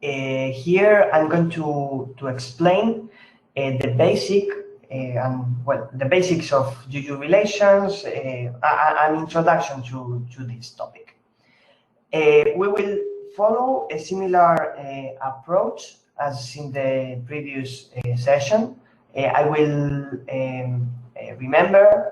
Here I'm going to explain the basics of Juju relations, an introduction to this topic. We will follow a similar approach as in the previous session. I will remember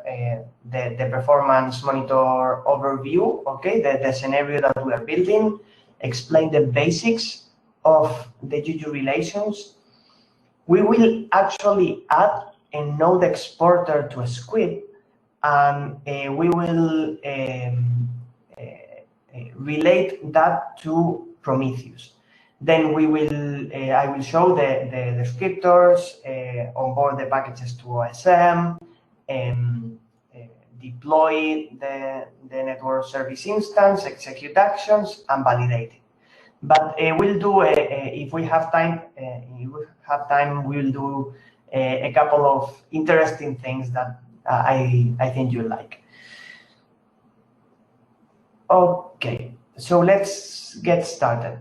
the performance monitor overview, okay, the scenario that we are building, explain the basics of the Juju relations. We will actually add a node exporter to a script, and we will relate that to Prometheus. Then we will, I will show the descriptors, onboard the packages to OSM, deploy the network service instance, execute actions, and validate it. But we'll do, if we have time, we'll do a couple of interesting things that I think you'll like. Okay, so let's get started.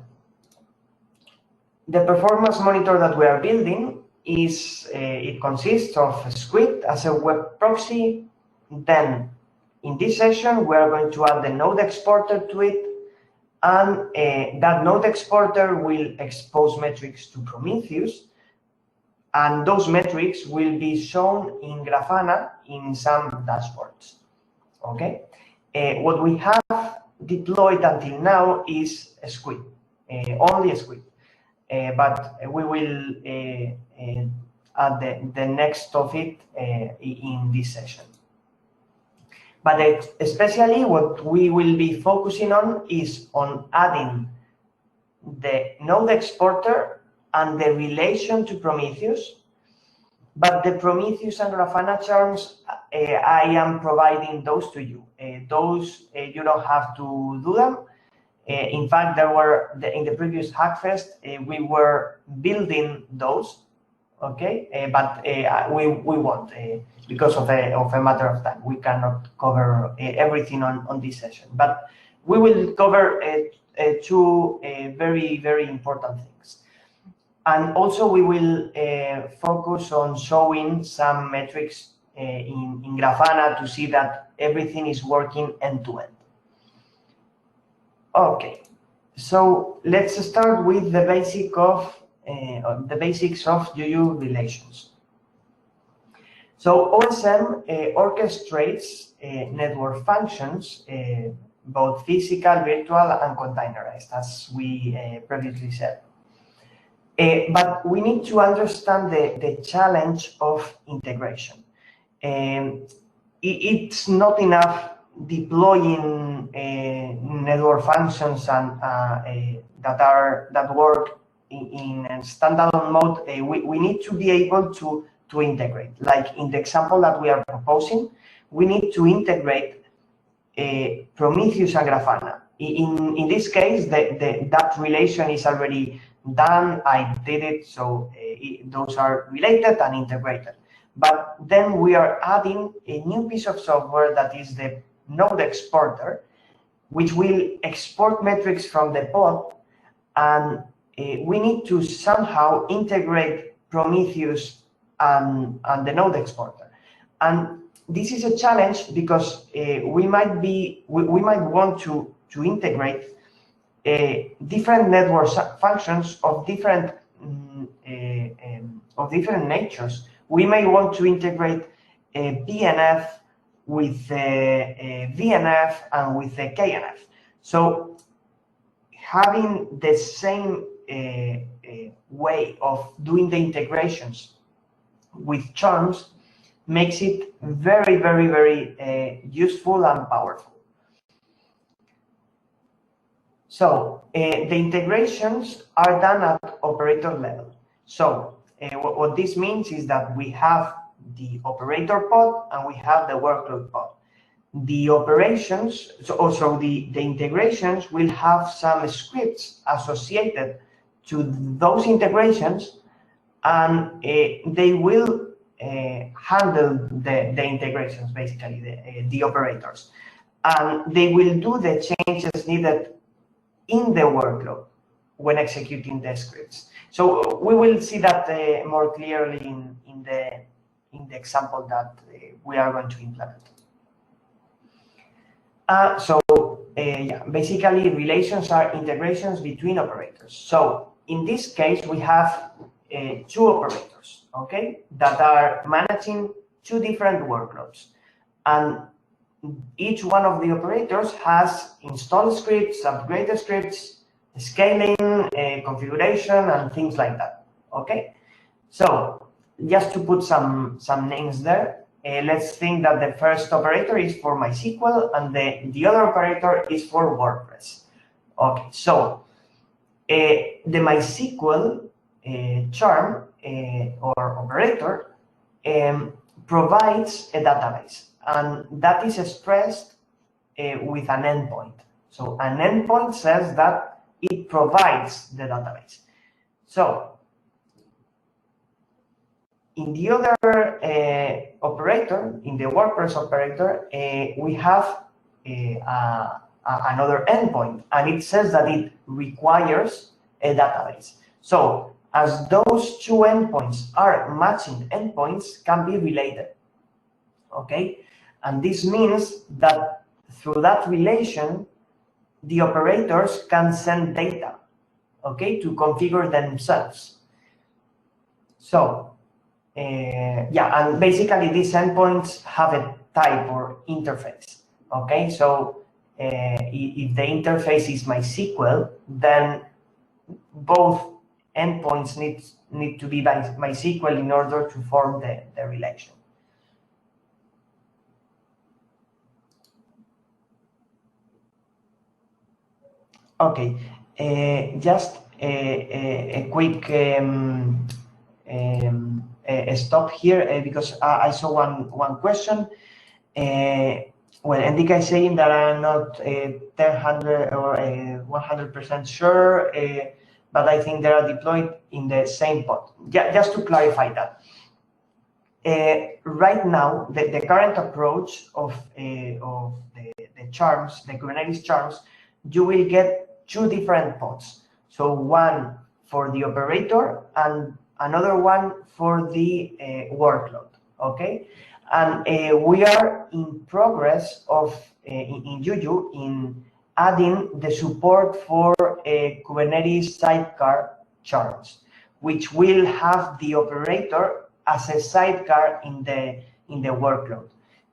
The performance monitor that we are building is, it consists of a script as a web proxy. Then in this session, we are going to add the node exporter to it. And that node exporter will expose metrics to Prometheus. And those metrics will be shown in Graphana in some dashboards. Okay? What we have deployed until now is a script, only a script. But we will add the next of it in this session. But especially what we will be focusing on is on adding the node exporter and the relation to Prometheus. But the Prometheus and Graphana charms, I am providing those to you. Those, you don't have to do them. In fact, there were, in the previous Hackfest, we were building those, okay? But we won't, because of a matter of time. We cannot cover everything on this session. But we will cover two very, very important things. And also we will focus on showing some metrics in Graphana to see that everything is working end-to-end. Okay, so let's start with the basics of Juju relations. So OSM orchestrates network functions, both physical, virtual, and containerized, as we previously said. But we need to understand the challenge of integration. It's not enough deploying network functions and that work in a standalone mode. We need to be able to integrate. Like in the example that we are proposing, we need to integrate Prometheus and Graphana. In this case, that relation is already done. I did it, so those are related and integrated. But then we are adding a new piece of software that is the node exporter, which will export metrics from the pod, and we need to somehow integrate Prometheus and the node exporter. And this is a challenge because we might want to integrate different network functions of different natures. We may want to integrate a BNF with a VNF and with a KNF. So having the same way of doing the integrations with charms makes it very, very, very useful and powerful. So the integrations are done at operator level. So what this means is that we have the operator pod and we have the workload pod. The operations, so also the integrations will have some scripts associated to those integrations, and they will handle the integrations, basically the operators, and they will do the changes needed in the workload. when executing the scripts. So we will see that more clearly in the example that we are going to implement. Yeah, basically relations are integrations between operators. So in this case, we have two operators, okay, that are managing two different workloads. And each one of the operators has install scripts, upgrade scripts, scaling, configuration, and things like that, okay? So just to put some names there, let's think that the first operator is for MySQL and the other operator is for WordPress. Okay, so the MySQL charm or operator provides a database, and that is expressed with an endpoint. So an endpoint says that it provides the database. So in the other operator, in the WordPress operator, we have another endpoint, and it says that it requires a database. So as those two endpoints are matching endpoints, can be related, okay? And this means that through that relation, the operators can send data, okay, to configure themselves. So yeah, and basically these endpoints have a type or interface, okay? So if the interface is MySQL, then both endpoints need to be MySQL in order to form the relation. Okay, just a quick stop here because I saw one question. Well, Enrique is saying that I'm not 100 or 100% sure, but I think they are deployed in the same pod. Just to clarify that. Right now, the current approach of the charms, the Kubernetes charms, you will get two different pods. So one for the operator and another one for the workload, okay? And we are in progress of, in Juju, in adding the support for Kubernetes sidecar charms, which will have the operator as a sidecar in the workload.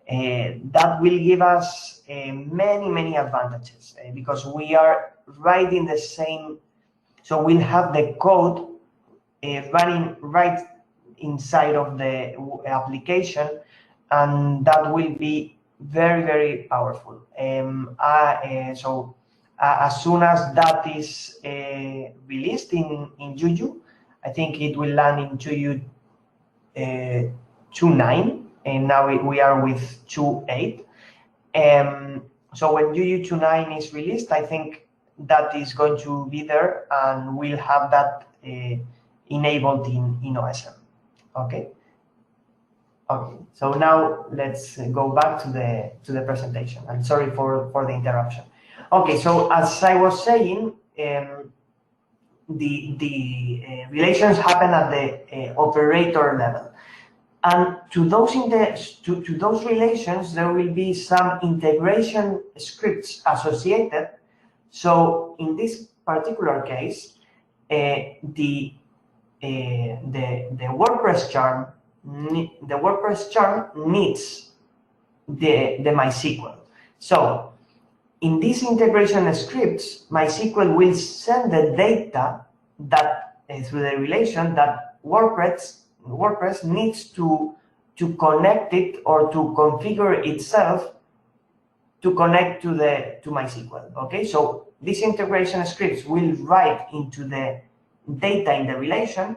That will give us many advantages because we are writing the same, so we'll have the code running right inside of the application, and that will be very powerful. So as soon as that is released in Juju, I think it will land in Juju 2.9, and now we are with 2.8. So when Juju 2.9 is released, I think that is going to be there, and we'll have that enabled in OSM. Okay. Okay. So now let's go back to the presentation. I'm sorry for the interruption. Okay. So as I was saying, the relations happen at the operator level, and to those relations there will be some integration scripts associated. So in this particular case, the WordPress charm needs the MySQL. So in these integration scripts, MySQL will send the data that through the relation that WordPress needs to connect it or to configure itself to connect to MySQL. Okay, so these integration scripts will write into the data in the relation.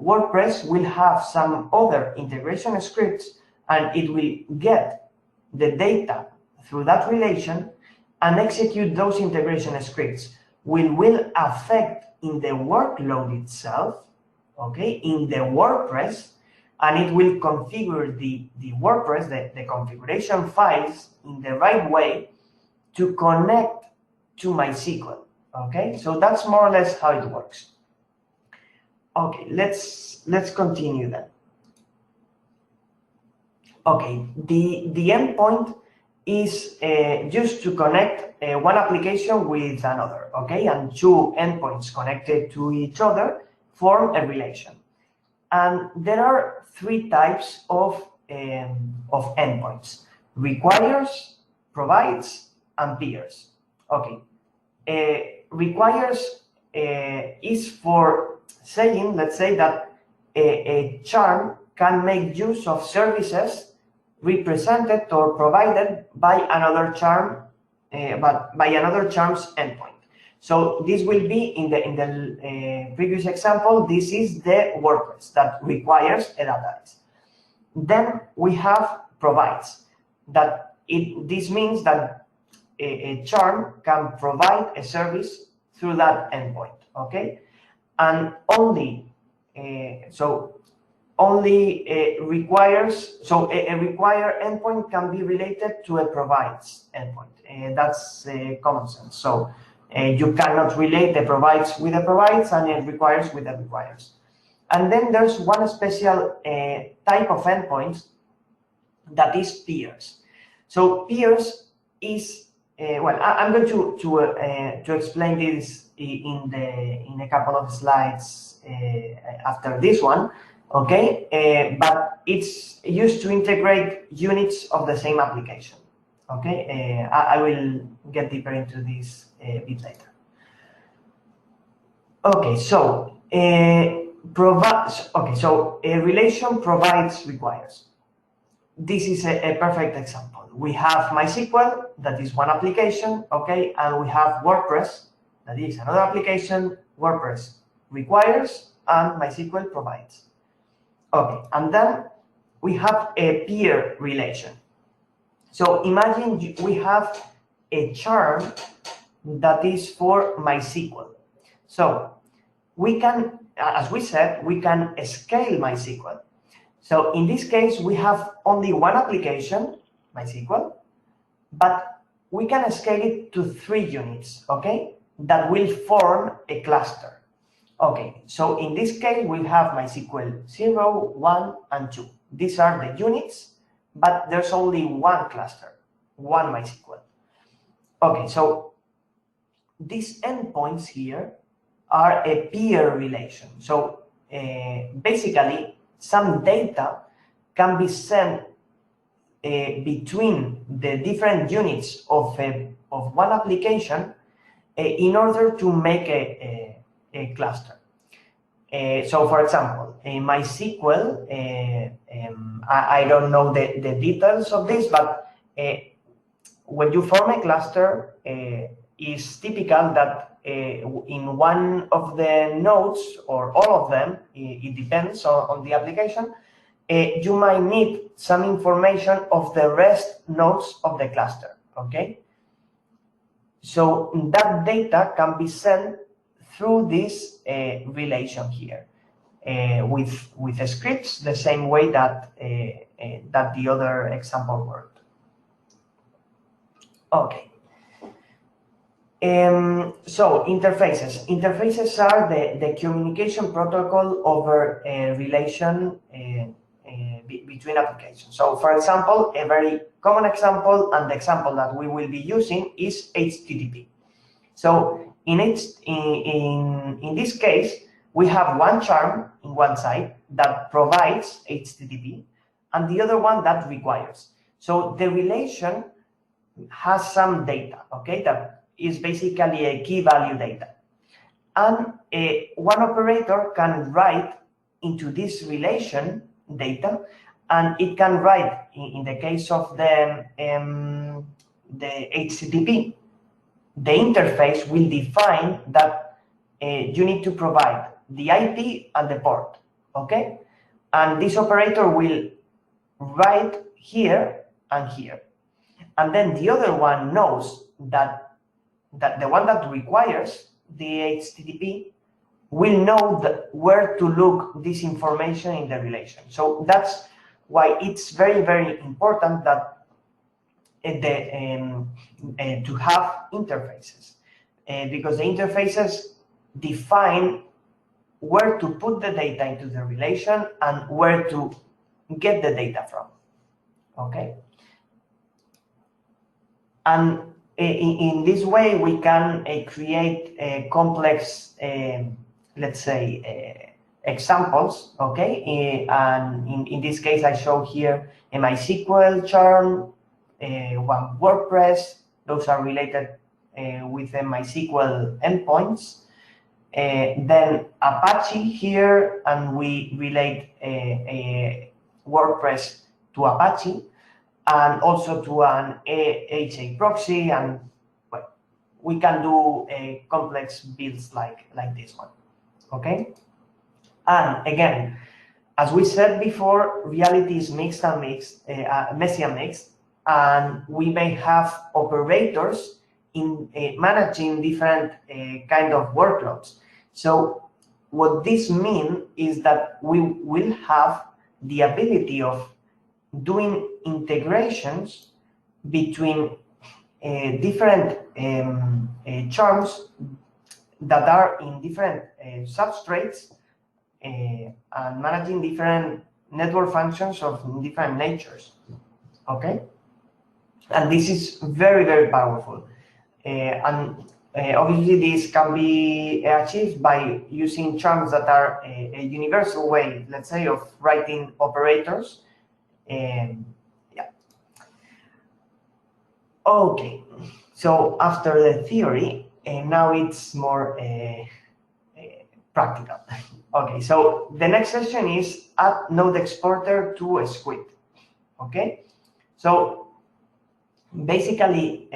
WordPress will have some other integration scripts, and it will get the data through that relation and execute those integration scripts, which will affect in the workload itself, okay, in the WordPress, and it will configure the WordPress, the configuration files in the right way to connect to MySQL, Okay, so that's more or less how it works. Okay, let's continue then. Okay, the endpoint is used to connect one application with another, okay? And two endpoints connected to each other form a relation. And there are three types of endpoints: requires, provides, and peers. Okay, requires is for saying, let's say that a charm can make use of services represented or provided by another charm, but by another charm's endpoint. So this will be in the previous example. This is the WordPress that requires a database. Then we have provides. This means that a charm can provide a service through that endpoint. Okay, and only requires, so a require endpoint can be related to a provides endpoint. That's common sense. So you cannot relate the provides with the provides and it requires with the requires. And then there's one special type of endpoints that is peers. So peers is, well, I'm going to explain this in a couple of slides after this one. Okay, but it's used to integrate units of the same application. Okay, I will get deeper into this a bit later. Okay, so provides. Okay, so a relation provides requires. This is a perfect example. We have MySQL, that is one application, okay, and we have WordPress, that is another application. WordPress requires and MySQL provides. Okay, and then we have a peer relation. So imagine we have a charm that is for MySQL. So we can, as we said, we can scale MySQL. So in this case, we have only one application, MySQL, but we can scale it to 3 units, okay, that will form a cluster. Okay, so in this case, we have MySQL 0, 1, and 2. These are the units, but there's only one cluster, one MySQL. Okay, so these endpoints here are a peer relation. So basically, some data can be sent between the different units of one application in order to make a cluster. So for example, in MySQL, I don't know the details of this, but when you form a cluster, it's typical that in one of the nodes, or all of them, it depends on the application, you might need some information of the rest nodes of the cluster, okay? So that data can be sent through this relation here with scripts, the same way that that the other example worked. Okay. So interfaces. Interfaces are the communication protocol over a relation between applications. So for example, a very common example, and the example that we will be using, is HTTP. So in this case, we have one charm in one side that provides HTTP, and the other one that requires. So the relation has some data, okay, that is basically a key value data. And one operator can write into this relation data, and it can write, in the case of the HTTP, the interface will define that you need to provide the IP and the port, okay? And this operator will write here and here. And then the other one knows that the one that requires the HTTP will know where to look this information in the relation. So that's why it's very, very important that to have interfaces. because the interfaces define where to put the data into the relation and where to get the data from. Okay, and in this way we can create complex, let's say, examples. Okay, and in this case I show here a MySQL charm, one WordPress. Those are related with the MySQL endpoints. Then Apache here, and we relate a WordPress to Apache, and also to an HA proxy, and well, we can do complex builds like this one. Okay, and again, as we said before, reality is mixed and mixed, messy and mixed, and we may have operators in managing different kind of workloads. So what this means is that we will have the ability of doing integrations between different charms that are in different substrates and managing different network functions of different natures. Okay, and this is very, very powerful. Obviously, this can be achieved by using charms that are a universal way, let's say, of writing operators. Yeah. Okay, so after the theory, now it's more practical. Okay, so the next session is add node exporter to a script. Okay, so basically,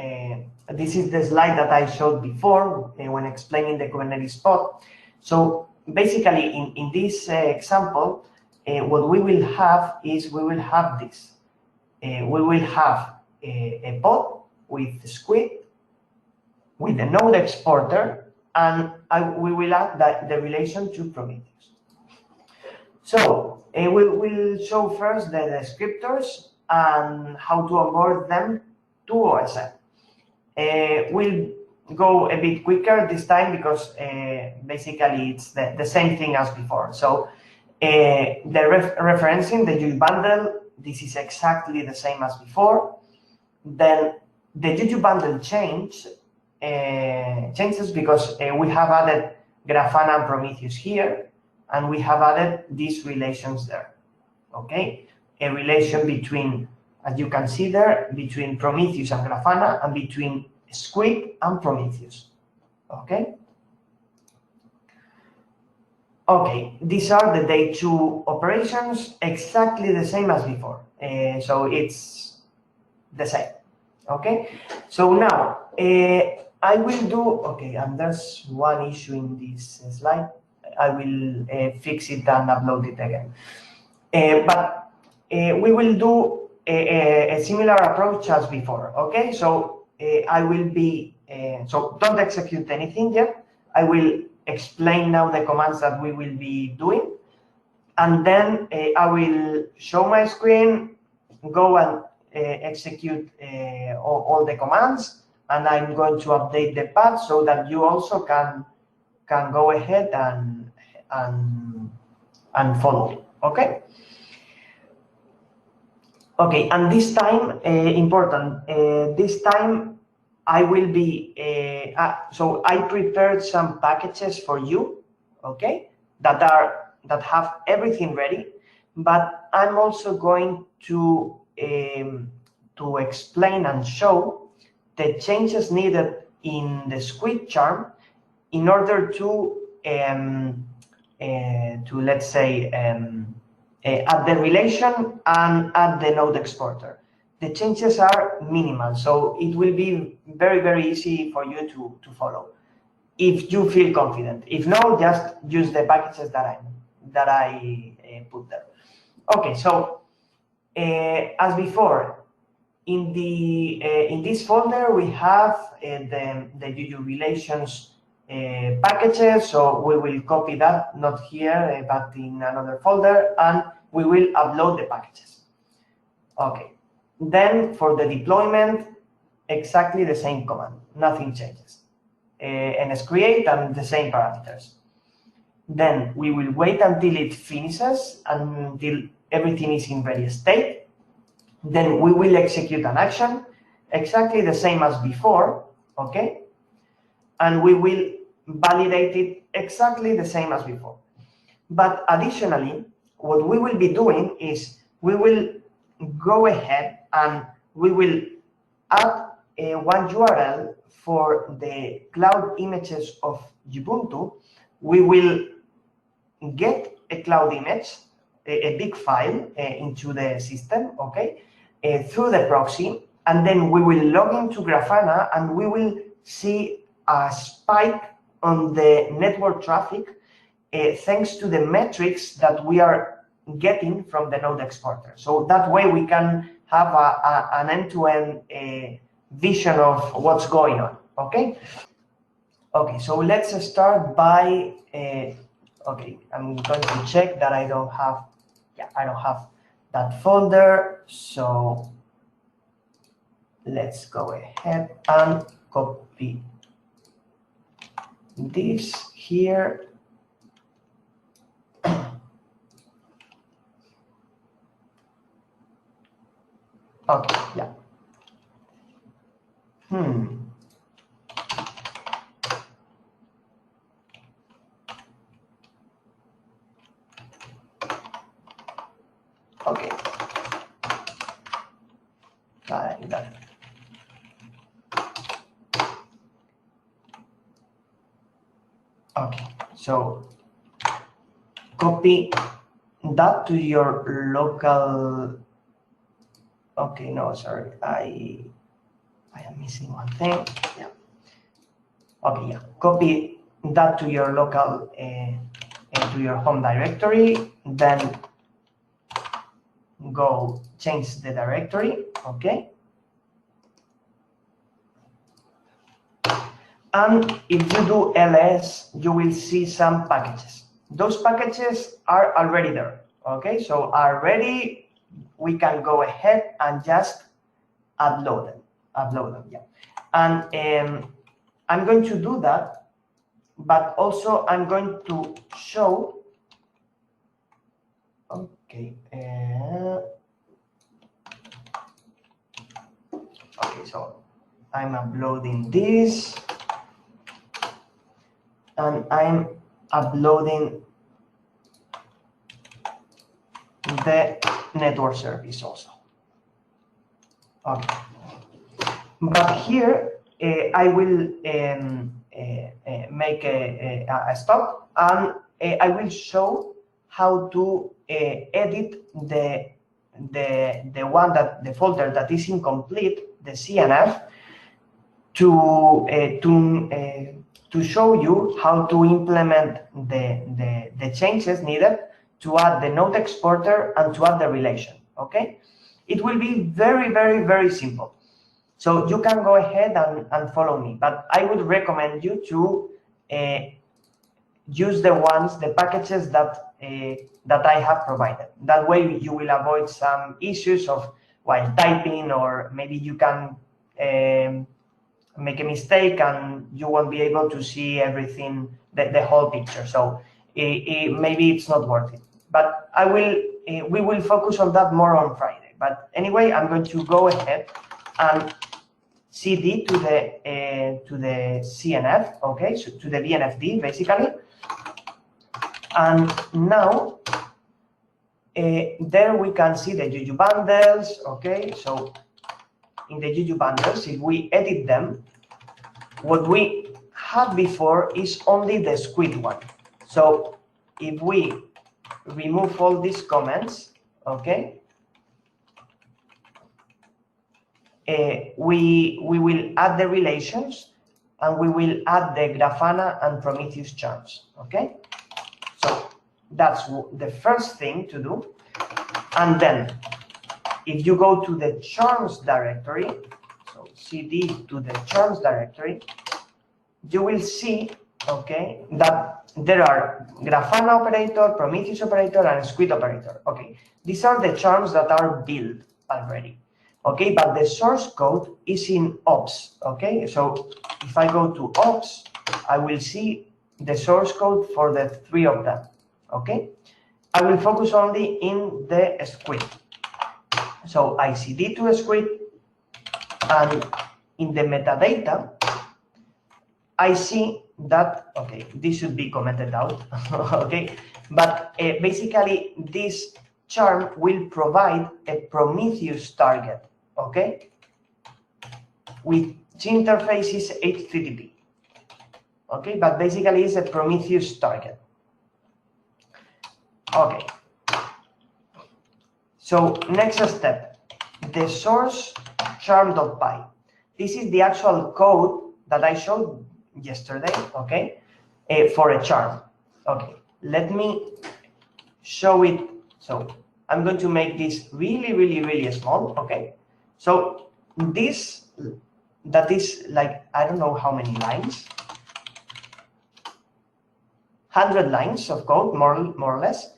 this is the slide that I showed before when explaining the Kubernetes pod. So basically, in this example, what we will have is we will have this. We will have a pod with script, with the node exporter, and we will add the relation to Prometheus. So we will show first the descriptors and how to onboard them to OSM. We'll go a bit quicker this time because basically it's the same thing as before. So the referencing, the Juju bundle, this is exactly the same as before. Then the Juju bundle changes because we have added Graphana and Prometheus here, and we have added these relations there. Okay, a relation between, as you can see there, between Prometheus and Graphana, and between Squid and Prometheus. Okay. Okay, these are the day 2 operations, exactly the same as before. So it's the same. Okay. So now I will do. Okay, and there's one issue in this slide. I will fix it and upload it again. But we will do a similar approach as before. Okay, so I will be, so don't execute anything yet. I will explain now the commands that we will be doing, and then I will show my screen, go and execute all the commands, and I'm going to update the path so that you also can go ahead and follow. Okay. Okay, and this time, important, this time I will be, so I prepared some packages for you, okay, that have everything ready, but I'm also going to explain and show the changes needed in the squid charm in order to let's say, add the relation and add the node exporter. The changes are minimal, so it will be very, very easy for you to follow if you feel confident. If no, just use the packages that I put there. Okay, so as before, in this folder we have the Juju relations packages, so we will copy that, not here, but in another folder, and we will upload the packages. Okay, then for the deployment, exactly the same command, nothing changes. nscreate and the same parameters. Then we will wait until it finishes, until everything is in ready state. Then we will execute an action, exactly the same as before, okay? And we will validate it exactly the same as before. But additionally, what we will be doing is we will go ahead and we will add one URL for the cloud images of Ubuntu. We will get a cloud image, a big file into the system, okay, through the proxy, and then we will log into Grafana and we will see a spike on the network traffic thanks to the metrics that we are getting from the node exporter. So that way we can have an end-to-end vision of what's going on, okay? Okay, so let's start by, okay, I'm going to check that I don't have that folder. So let's go ahead and copy this here. Okay, yeah. Okay. Like that. Okay, so copy that to your local. Okay, no, sorry, I am missing one thing. Yeah. Okay, yeah. Copy that to your local, to your home directory. Then go change the directory. Okay. And if you do ls, you will see some packages. Those packages are already there. Okay, so already we can go ahead and just upload them, yeah. And I'm going to do that, but also I'm going to show, okay, okay, so I'm uploading this, and I'm uploading the network service also. Okay, but here I will make a stop, and I will show how to edit the folder that is incomplete, the CNF, to show you how to implement the changes needed to add the node exporter and to add the relation, okay? It will be very, very, very simple. So you can go ahead and follow me, but I would recommend you to use the packages that I have provided. That way you will avoid some issues of while typing, or maybe you can make a mistake and you won't be able to see everything, the whole picture. So maybe it's not worth it. But we will focus on that more on Friday. But anyway, I'm going to go ahead and CD to the CNF, okay, so to the BNFD basically. And now there we can see the Juju Bundles, okay. So in the Juju Bundles, if we edit them, what we had before is only the squid one. So if we remove all these comments, okay, we will add the relations, and we will add the Graphana and Prometheus charms, okay? So that's the first thing to do. And then if you go to the charms directory, so CD to the charms directory, you will see, okay, that there are Graphana operator, Prometheus operator, and squid operator. Okay, these are the charms that are built already. Okay, but the source code is in ops. Okay, so if I go to ops, I will see the source code for the 3 of them, okay? I will focus only in the script. So ICD2 script, and in the metadata, I see that, okay, this should be commented out, okay? But basically, this charm will provide a Prometheus target, okay? Which interface is HTTP, okay? But basically, it's a Prometheus target. Okay. So next step, the source charm.py. This is the actual code that I showed yesterday, okay, for a charm. Okay, let me show it. So I'm going to make this really small, okay? So this, that is like, I don't know how many lines, 100 lines of code, more or less.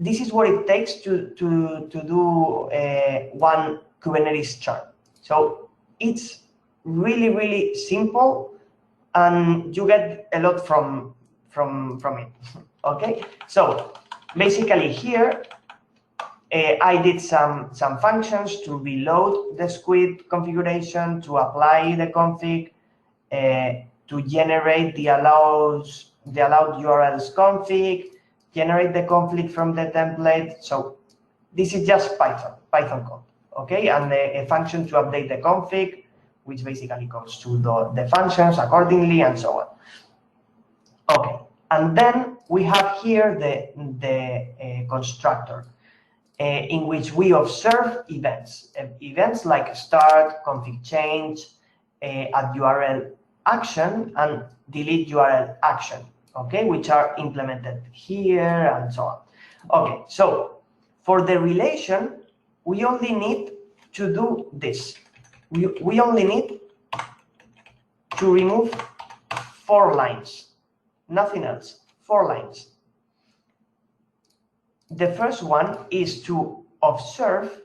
This is what it takes to do one Kubernetes charm. So it's really simple, and you get a lot from it. Okay, so basically here I did some functions to reload the script configuration, to apply the config, to generate the allowed URLs config, generate the conflict from the template. So this is just Python code, okay? And a function to update the config, which basically goes to the functions accordingly and so on. Okay, and then we have here the constructor in which we observe events. Events like start, config change, add URL action, and delete URL action, okay, which are implemented here and so on. Okay, so for the relation, we only need to do this. We only need to remove 4 lines, nothing else, 4 lines. The first one is to observe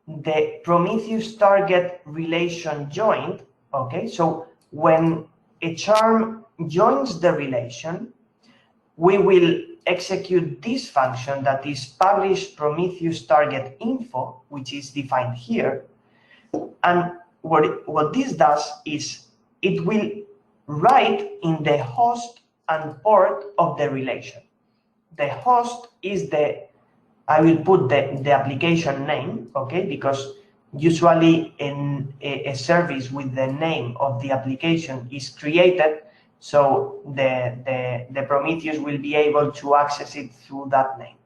the Prometheus target relation joined, okay? So when a charm joins the relation, we will execute this function that is publish Prometheus target info, which is defined here. And what this does is it will write in the host and port of the relation. The host is I will put the application name, okay, because usually in a service with the name of the application is created, so the Prometheus will be able to access it through that name.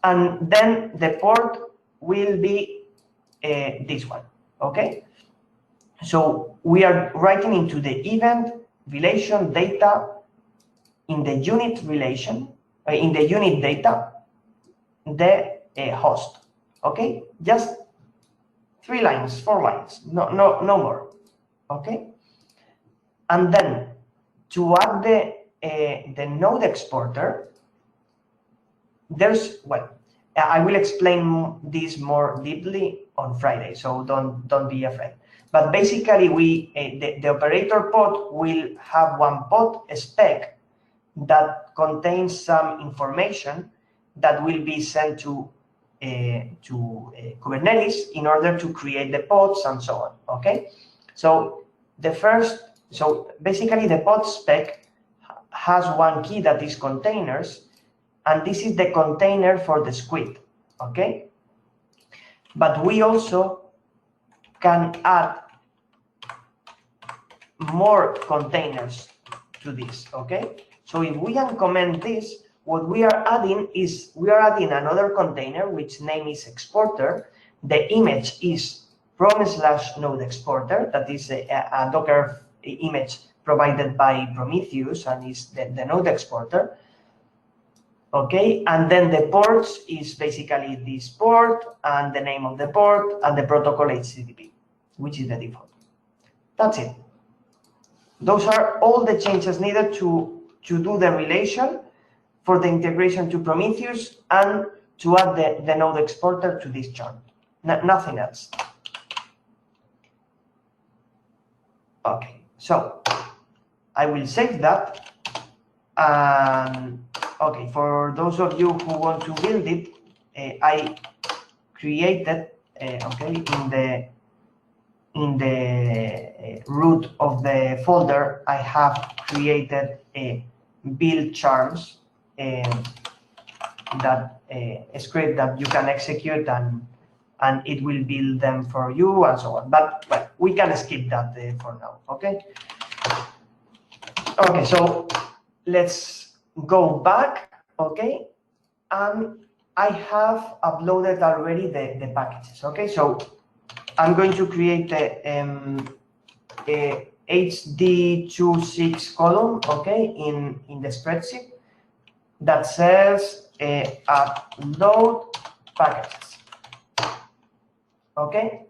And then the port will be this one, okay? So we are writing into the event relation data in the unit relation, in the unit data, the host, okay? Just 3 lines, 4 lines, no more, okay? And then to add the node exporter, there's, well, I will explain this more deeply on Friday, so don't be afraid. But basically, the operator pod will have one pod spec that contains some information that will be sent to Kubernetes in order to create the pods and so on. Okay, so basically the pod spec has one key that is containers, and this is the container for the script. Okay, but we also can add more containers to this. Okay, so if we uncomment this, what we are adding is another container which name is exporter. The image is prom/node exporter, that is a Docker image provided by Prometheus and is the node exporter. Okay, and then the ports is basically this port and the name of the port and the protocol HTTP, which is the default. That's it. Those are all the changes needed to do the relation for the integration to Prometheus and to add the node exporter to this chart. Nothing else. Okay, so I will save that. And okay, for those of you who want to build it, I created okay, in the root of the folder, I have created a build charms that a script that you can execute and it will build them for you and so on. But well, we can skip that for now. Okay. Okay, so let's go back. Okay, and I have uploaded already the packages. Okay, so I'm going to create a HD2.6 column, okay, in the spreadsheet that says upload packages. Okay,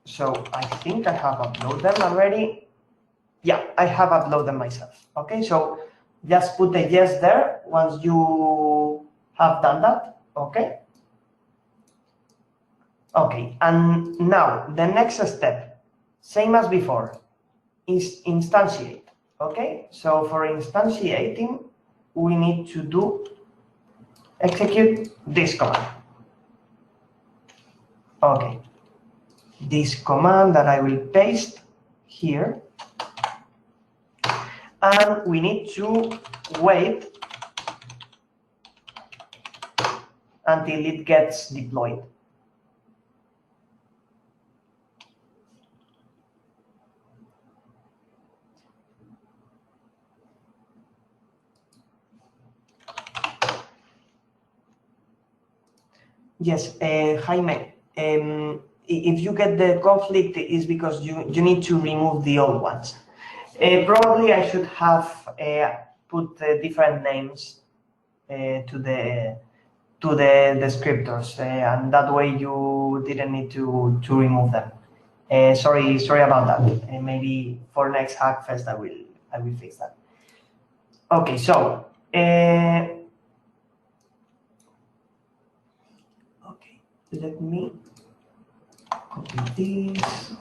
so I think I have uploaded them already. Yeah, I have uploaded them myself. Okay, so just put a yes there once you have done that. Okay. Okay, and now the next step, same as before, is instantiate. Okay, so for instantiating, we need to execute this command. Okay, this command that I will paste here, and we need to wait until it gets deployed. Yes, Jaime, if you get the conflict, is because you need to remove the old ones. Probably I should have put different names to the descriptors, and that way you didn't need to remove them. Sorry about that. Maybe for next Hackfest I will fix that. Okay, so okay, let me copy this.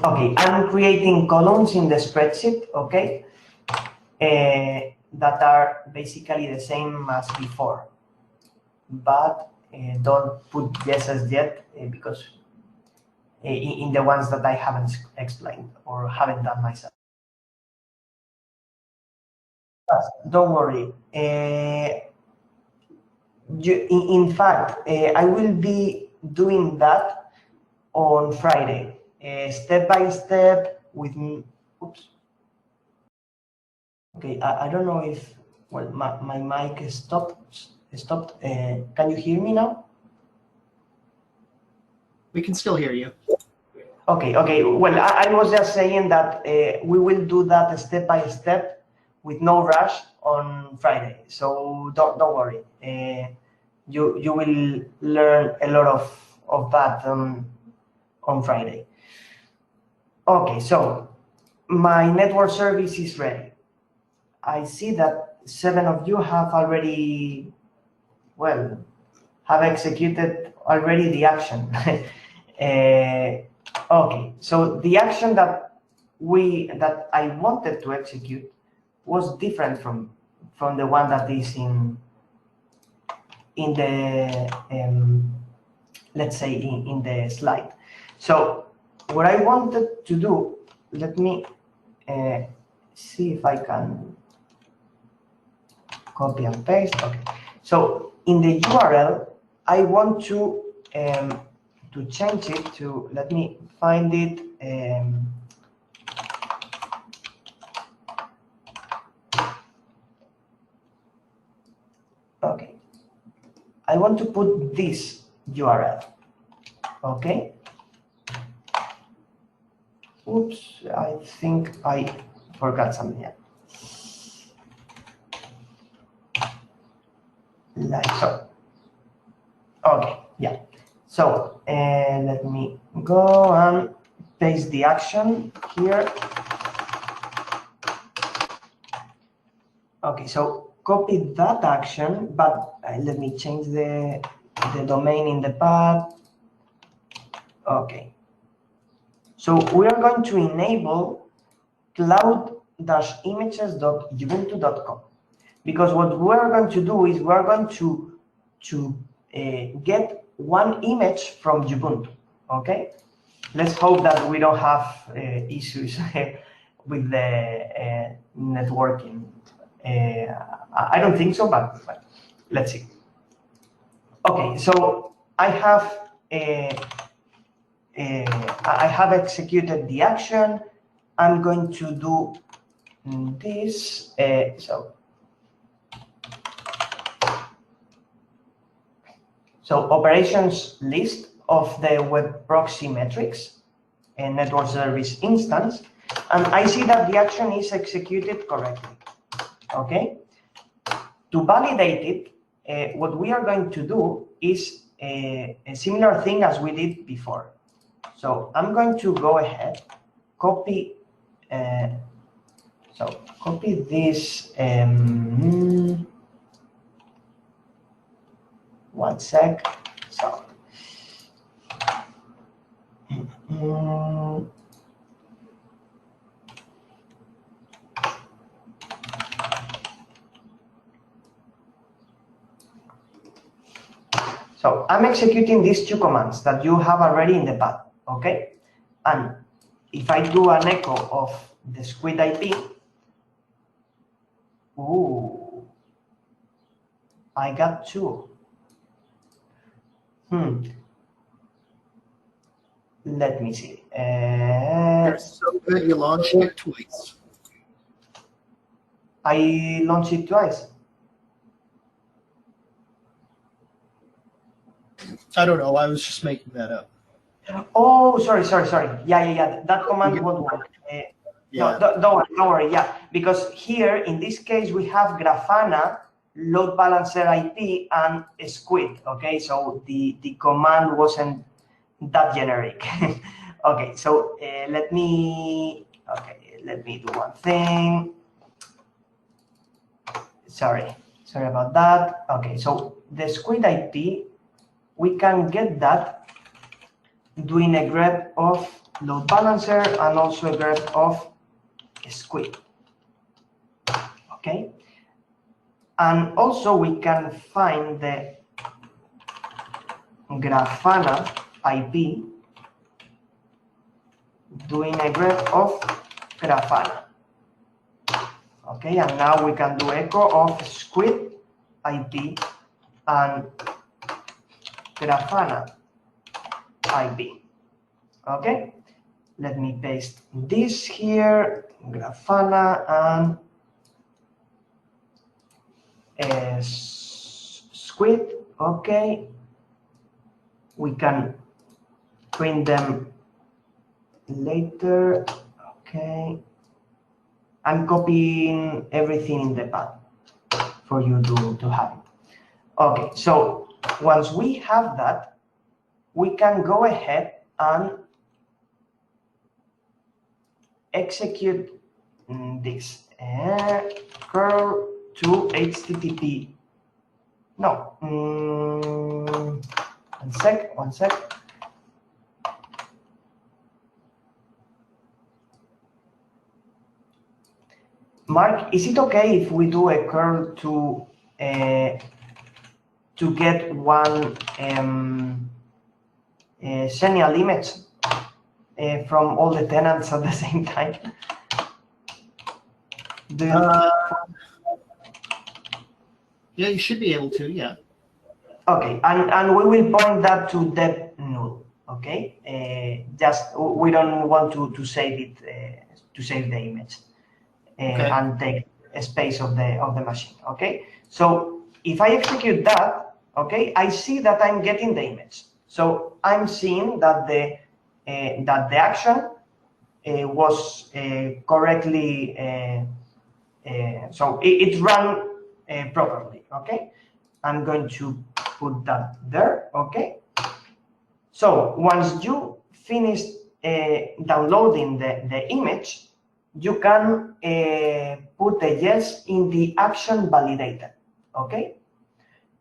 Okay, I'm creating columns in the spreadsheet, okay, that are basically the same as before, but don't put yeses yet because in the ones that I haven't explained or haven't done myself. Don't worry. In fact, I will be doing that on Friday, step by step with me. Oops. Okay, I don't know if, well, my mic stopped. Can you hear me now? We can still hear you. Okay. Well, I was just saying that we will do that step by step with no rush on Friday. So don't worry. You will learn a lot of that on Friday. Okay, so my network service is ready. I see that 7 of you have already, well, have executed already the action. Okay, so the action that I wanted to execute was different from the one that is in the let's say in the slide. So what I wanted to do, let me see if I can copy and paste. Okay, so in the URL, I want to change it to, let me find it. Okay, I want to put this URL. Okay. Oops, I think I forgot something here. Like so. Okay, yeah. So let me go and paste the action here. Okay, so copy that action, but let me change the domain in the path. Okay. So we are going to enable cloud-images.ubuntu.com, because what we are going to do is we are going to get one image from Ubuntu. Okay. Let's hope that we don't have issues with the networking. I don't think so, but let's see. Okay, so I have executed the action. I'm going to do this. So operations list of the web proxy metrics and network service instance, and I see that the action is executed correctly. Okay. To validate it, what we are going to do is a similar thing as we did before. So I'm going to go ahead, copy. Copy this. One sec. So. So I'm executing these two commands that you have already in the pad, okay? And if I do an echo of the squid IP, ooh, I got two. Let me see. You're so good, you launched it twice. I launched it twice. I don't know. I was just making that up. Oh, sorry. Yeah. That command won't work. Yeah. No, don't worry. Yeah, because here in this case we have Graphana, load balancer IP, and a squid. Okay, so the command wasn't that generic. Okay, so let me do one thing. Sorry about that. Okay, so the squid IP, we can get that doing a grep of load balancer and also a grep of squid. Okay, and also we can find the Graphana IP doing a grep of Graphana. Okay, and now we can do echo of squid IP and Graphana IP. Okay, let me paste this here, Graphana and squid. Okay, we can print them later. Okay, I'm copying everything in the pad for you to have it. Okay, so once we have that, we can go ahead and execute this curl to HTTP. No, one sec. Mark, is it okay if we do a curl to get one serial image from all the tenants at the same time? Yeah, you should be able to. Yeah. Okay, and we will point that to dep null. Okay, just we don't want to save it to save the image and take a space of the machine. Okay, so if I execute that, okay, I see that I'm getting the image. So I'm seeing that the action was correctly. So it's run properly. Okay, I'm going to put that there. Okay. So once you finish downloading the image, you can put a yes in the action validated. Okay.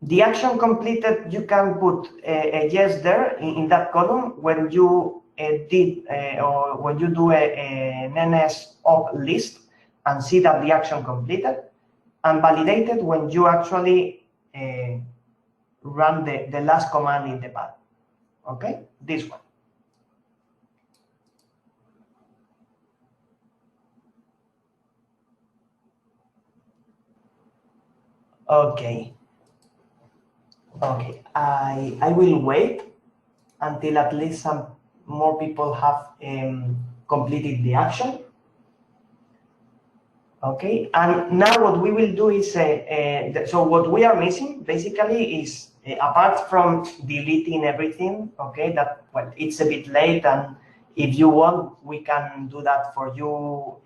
The action completed, you can put a yes there in that column when you or when you do an NS op list and see that the action completed, and validated when you actually run the last command in the pad. Okay, this one. Okay. Okay, I will wait until at least some more people have completed the action. Okay, and now what we will do is, so what we are missing basically is, apart from deleting everything, okay, that, well, it's a bit late, and if you want, we can do that for you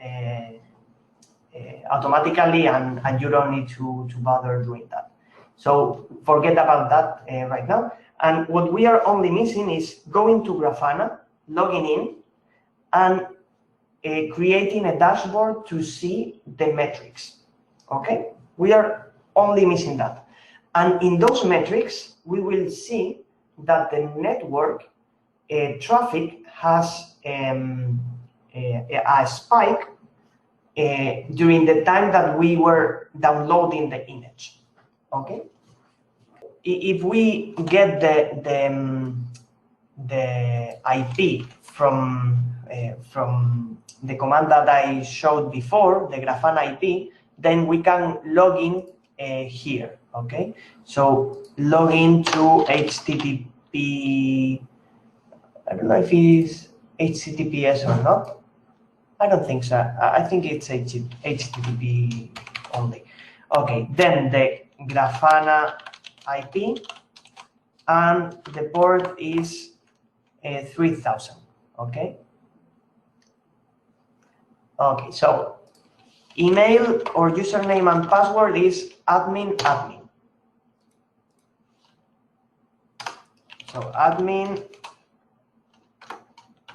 automatically, and you don't need to bother doing that. So forget about that right now. And what we are only missing is going to Graphana, logging in, and creating a dashboard to see the metrics. Okay, we are only missing that. And in those metrics, we will see that the network traffic has a spike during the time that we were downloading the image. Okay, if we get the IP from the command that I showed before, the Graphana IP, then we can log in here. Okay, so log in to HTTP. I don't know if it is HTTPS or not. I don't think so. I think it's HTTP only. Okay, then the Graphana IP, and the port is 3000. Okay. Okay, so email or username and password is admin. So admin,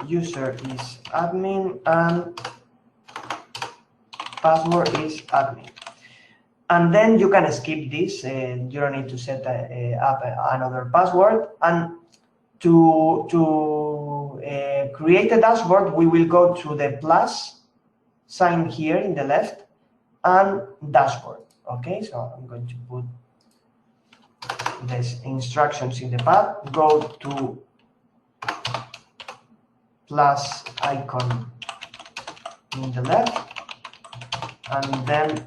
user is admin, and password is admin. And then you can skip this. You don't need to set up another password. And to create a dashboard, we will go to the plus sign here in the left and dashboard. Okay, so I'm going to put these instructions in the pad. Go to plus icon in the left, and then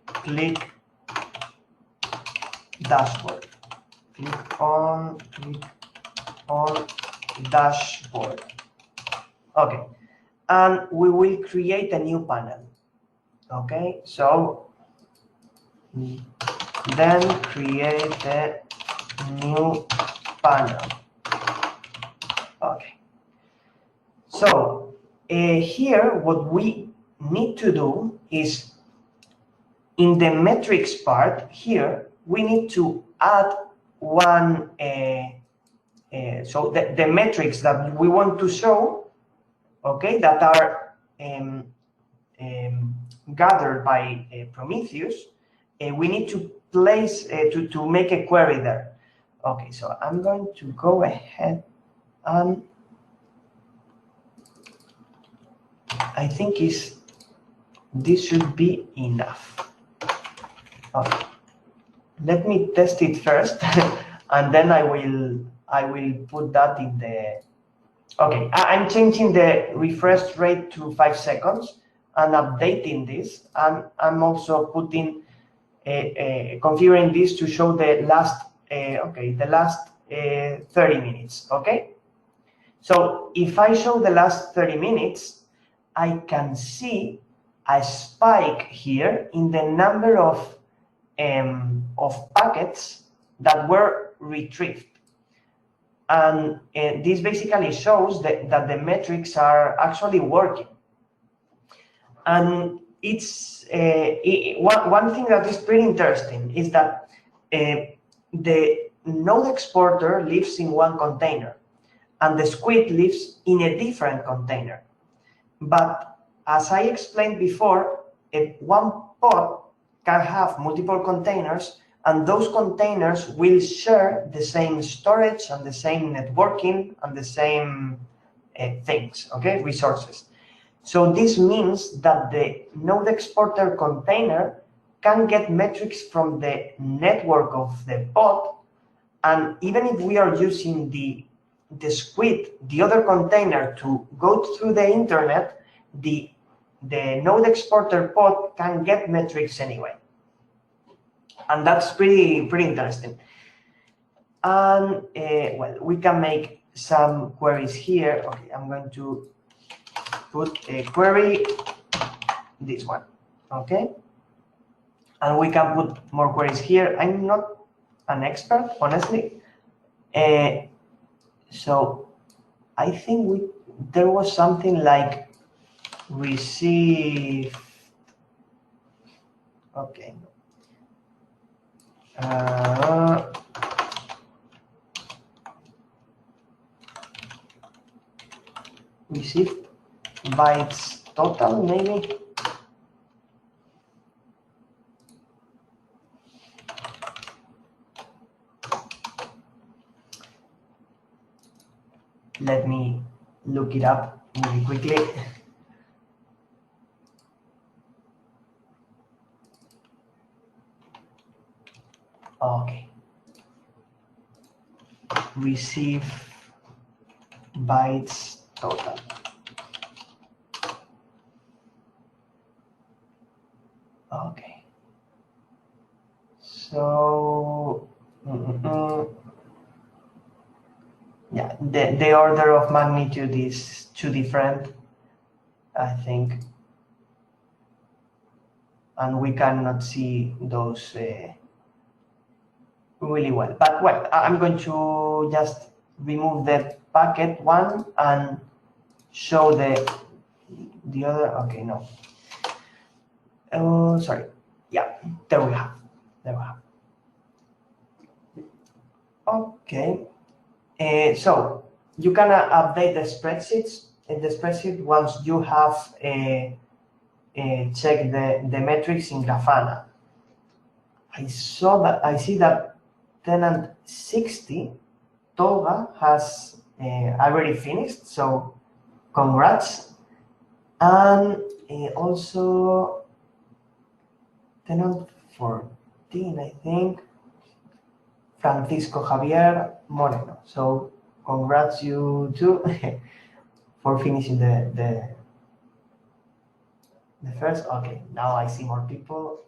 click dashboard. Click on dashboard. Okay, and we will create a new panel. Okay, so then create a new panel. Okay, so here what we need to do is, in the metrics part here, we need to add one, so the metrics that we want to show, okay, that are gathered by Prometheus, we need to place, to make a query there. Okay, so I'm going to go ahead and I think this should be enough. Okay. Let me test it first, and then I will put that in the. Okay, I'm changing the refresh rate to 5 seconds and updating this, and I'm also putting configuring this to show the last the last 30 minutes. Okay, so if I show the last 30 minutes, I can see a spike here in the number of packets that were retrieved, and this basically shows that the metrics are actually working. And it's one thing that is pretty interesting is that the node exporter lives in one container, and the squid lives in a different container. But as I explained before, one pod can have multiple containers, And those containers will share the same storage and the same networking and the same things, okay, resources. So this means that the node exporter container can get metrics from the network of the pod, and even if we are using the squid, the other container, to go through the internet, the node exporter pod can get metrics anyway. And that's pretty interesting. And well, we can make some queries here. Okay, I'm going to put a query, this one, okay? And we can put more queries here. I'm not an expert, honestly. So I think there was something like receive, okay. Received bytes total, maybe. Let me look it up really quickly. Okay. Receive bytes total. Okay. So, yeah, the order of magnitude is too different, I think. And we cannot see those really well. But well, I'm going to just remove the packet one and show the other. Okay, no. Oh, sorry. Yeah, there we have. Okay. So you can update the spreadsheets. In the spreadsheet, once you have checked the metrics in Grafana. I see that tenant 60 Toga has already finished, so congrats. And also tenant 14, I think, Francisco Javier Moreno. So congrats you too for finishing the first. Okay, now I see more people.